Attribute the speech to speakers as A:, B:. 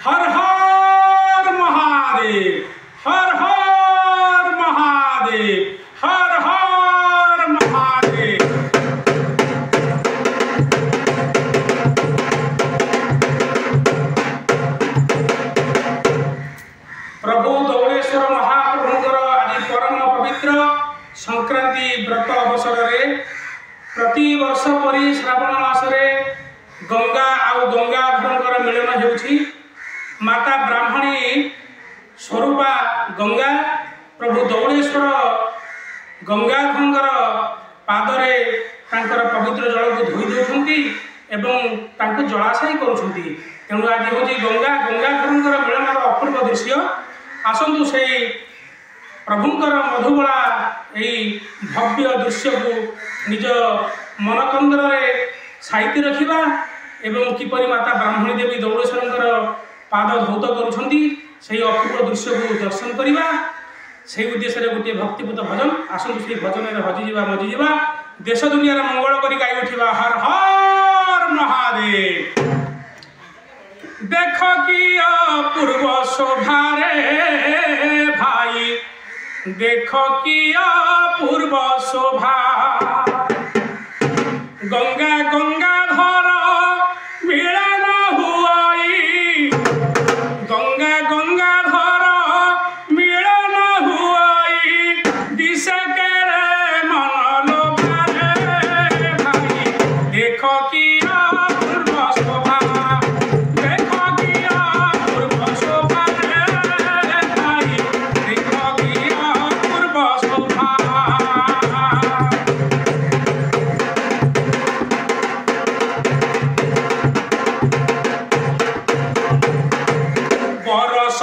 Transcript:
A: हर हर महादेव, हर हर महादेव, हर हर महादेव। प्रभु दौड़ेश्वर महाप्रभुंकर आज परम पवित्र संक्रांति व्रत अवसर में प्रति वर्ष परी श्रावण मासरे गंगा आउ गंगाधर मिलन होउछि। माता ब्राह्मणी स्वरूपा गंगा प्रभु दौड़ेश्वर गंगाधर पादरे तांकर पवित्र जल को धोई देउछंती एवं तांको जलाशय करुछंती। तेणु आज हूँ गंगा गंगाधर मिलनर अपूर्व दृश्य। आसतु से प्रभुंकर मधुबला यही भव्य दृश्य को निज मनकंदर साइती रखा एवं किपरि माता ब्राह्मणी देवी दौड़ेश्वर पाद धौत करुछंती से अपूर्व दृश्य को दर्शन करवा से उद्देश्य गोटे भक्तिपूत भजन। आसतु से भजन हजिजा मजिजा देश दुनिया मंगल कर गाई उठा हर हर महादेव। देख कि अपूर्व शोभा रे भाई, देख कि अपूर्व शोभा गंगा गंगाधर मिलन हुआई, गंगा गंगाधर मिलन हुआई दिशे के मन लोभा रे भाई। देख कि अपूर्व शोभा, देख कि अपूर्व शोभा रे भाई, देख कि अपूर्व शोभा। बरस